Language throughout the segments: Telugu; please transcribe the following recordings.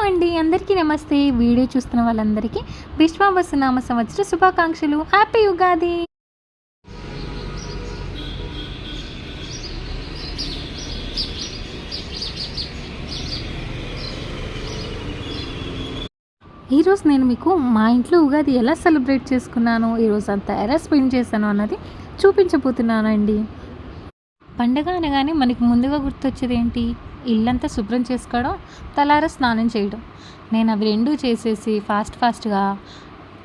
అండి, అందరికీ నమస్తే. వీడియో చూస్తున్న వాళ్ళందరికీ విశ్వావసునామ సంవత్సర శుభాకాంక్షలు. హ్యాపీ ఉగాది. ఈరోజు నేను మీకు మా ఇంట్లో ఉగాది ఎలా సెలబ్రేట్ చేసుకున్నాను, ఈరోజు అంతా ఎలా స్పెండ్ చేశాను అన్నది చూపించబోతున్నానండి. పండగ అనగానే మనకి ముందుగా గుర్తొచ్చేది ఏంటి? ఇల్లంతా శుభ్రం చేసుకోవడం, తలార స్నానం చేయడం. నేను అవి రెండూ చేసేసి ఫాస్ట్గా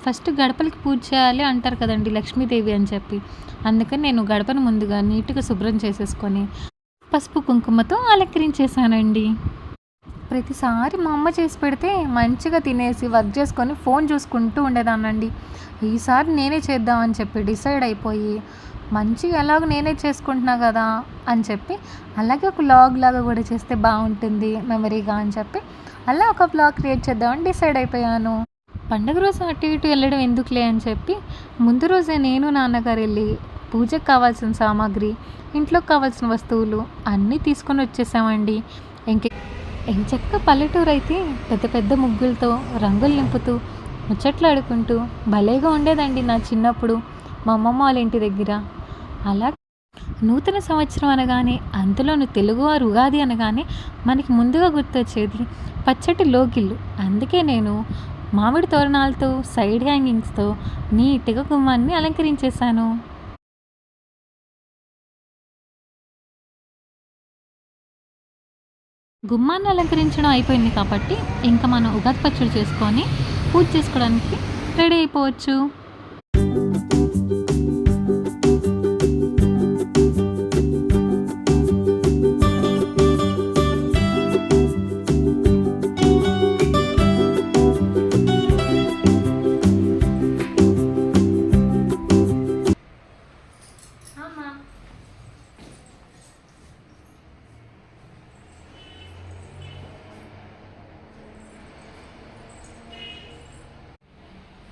ఫస్ట్ గడపలకి పూజ చేయాలి అంటారు కదండి, లక్ష్మీదేవి అని చెప్పి. అందుకని నేను గడపను ముందుగా నీట్గా శుభ్రం చేసేసుకొని పసుపు కుంకుమతో అలంకరించేసానండి. ప్రతిసారి మా అమ్మ చేసి పెడితే మంచిగా తినేసి వర్క్ చేసుకొని ఫోన్ చూసుకుంటూ ఉండేదాన్నండి. ఈసారి నేనే చేద్దామని చెప్పి డిసైడ్ అయిపోయి మంచిగా ఎలాగో నేనే చేసుకుంటున్నా కదా అని చెప్పి, అలాగే ఒక వ్లాగ్ లాగా కూడా చేస్తే బాగుంటుంది మెమరీగా అని చెప్పి అలా ఒక వ్లాగ్ క్రియేట్ చేద్దామని డిసైడ్ అయిపోయాను. పండుగ రోజు అటు ఇటు వెళ్ళడం ఎందుకులే అని చెప్పి ముందు రోజే నేను నాన్నగారు వెళ్ళి పూజకు కావాల్సిన సామాగ్రి, ఇంట్లోకి కావాల్సిన వస్తువులు అన్నీ తీసుకొని వచ్చేసామండి. ఎంచక్క పల్లెటూరు అయితే పెద్ద పెద్ద ముగ్గులతో రంగులు నింపుతూ ముచ్చట్లు ఆడుకుంటూ భలేగా ఉండేదండి నా చిన్నప్పుడు మా అమ్మమ్మ వాళ్ళ ఇంటి దగ్గర. అలా నూతన సంవత్సరం అనగానే, అందులోనూ తెలుగువారు ఉగాది అనగానే మనకి ముందుగా గుర్తొచ్చేది పచ్చటి లోగిళ్ళు. అందుకే నేను మామిడి తోరణాలతో సైడ్ హ్యాంగింగ్స్తో నీట్గా గుమ్మాన్ని అలంకరించేశాను. గుమ్మాన్ని అలంకరించడం అయిపోయింది కాబట్టి ఇంకా మనం ఉగాది పచ్చడి చేసుకొని పూజ చేసుకోవడానికి రెడీ అయిపోవచ్చు.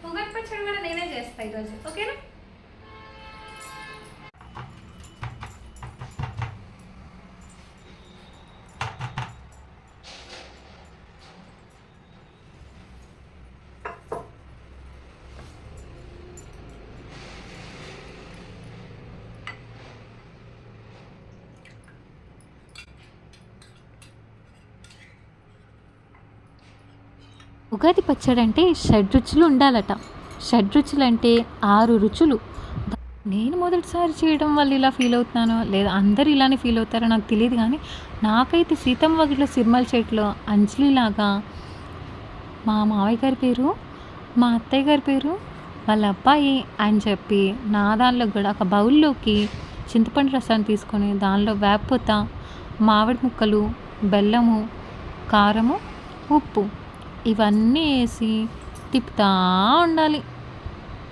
ఉగాది పచ్చడి కూడా నేనే చేస్తాను ఈరోజు, ఓకేనా? ఉగాది పచ్చడి అంటే షడ్రుచులు ఉండాలట. షడ్రుచులు అంటే 6 రుచులు. నేను మొదటిసారి చేయడం వల్ల ఇలా ఫీల్ అవుతున్నానో లేదా అందరు ఇలానే ఫీల్ అవుతారో నాకు తెలియదు, కానీ నాకైతే సీతమ్మ వాకిట్లో సిరిమల్ల చెట్టులో అంజలిలాగా మా మావయ్య గారి పేరు, మా అత్తయ్య గారి పేరు, వాళ్ళ అబ్బాయి అని చెప్పి నా దానిలో కూడా ఒక బౌల్లోకి చింతపండు రసాన్ని తీసుకొని దానిలో వేపపూత, మామిడి ముక్కలు, బెల్లము, కారము, ఉప్పు ఇవన్నీ వేసి తిప్పుతూ ఉండాలి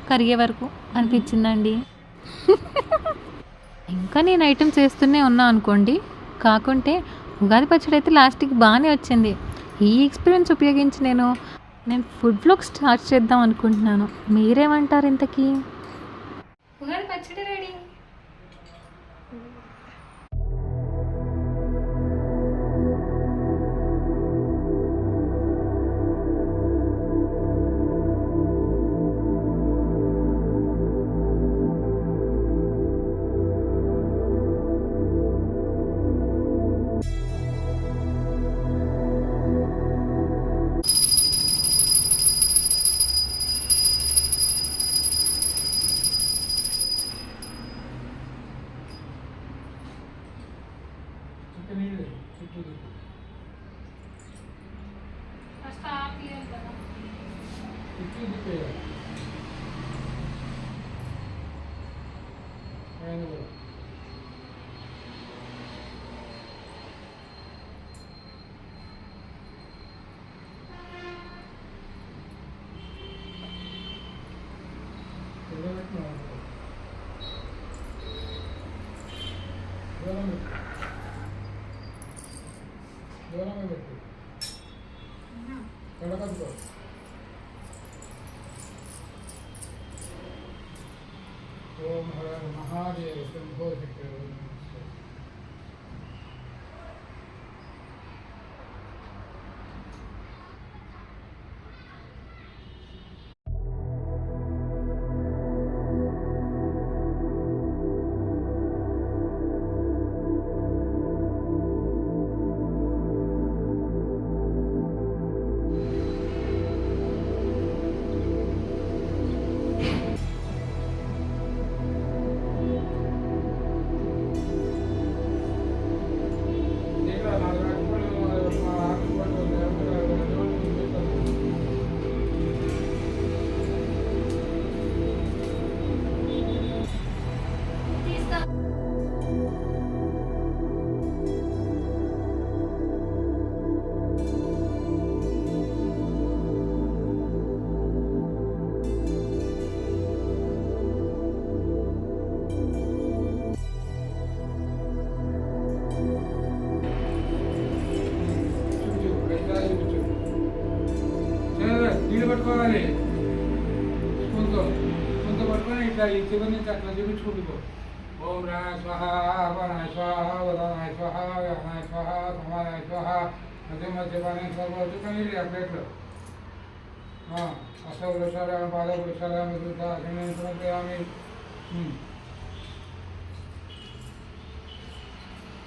కరిగే వరకు అనిపించిందండి. ఇంకా నేను ఐటమ్స్ వేస్తూనే ఉన్నా అనుకోండి. కాకుంటే ఉగాది పచ్చడి అయితే లాస్ట్కి బాగానే వచ్చింది. ఈ ఎక్స్పీరియన్స్ ఉపయోగించి నేను ఫుడ్ వ్లాగ్ స్టార్ట్ చేద్దాం అనుకుంటున్నాను. మీరేమంటారు? ఇంతకీ ఉగాది పచ్చడి రెడీ. ओम हर महादेव शंभो शंकर। పట్టుకోవాలి స్పూన్తో పట్టుకొని ఇట్లా ఈ చివరి నుంచి అట్లా చూపించుకుంటుకో. ఓం ప్రాణాయ స్వాహ, అపానాయ స్వాహ, ఉదానాయ స్వాహ, వ్యానాయ స్వాహ, సమానాయ స్వాహ, మధ్యపానాయ స్వాహ కానీ ఆ ప్లేట్లో అష్టవృక్షాలు పాదవృక్షాలు సమర్పయామి.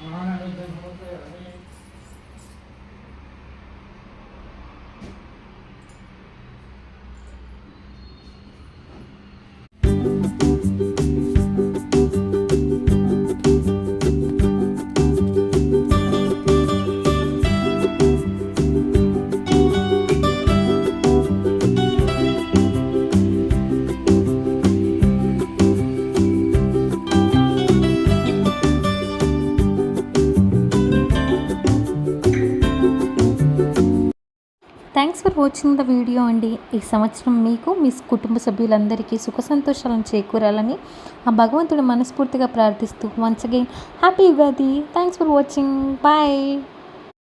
మహానైవేద్యం సమర్పయామి. Thanks for watching the video అండి. ఈ సంవత్సరం మీకు మీ కుటుంబ సభ్యులందరికీ సుఖ సంతోషాలను చేకూరాలని ఆ భగవంతుడు మనస్ఫూర్తిగా ప్రార్థిస్తూ once again happy Ugadi. Thanks for watching. Bye.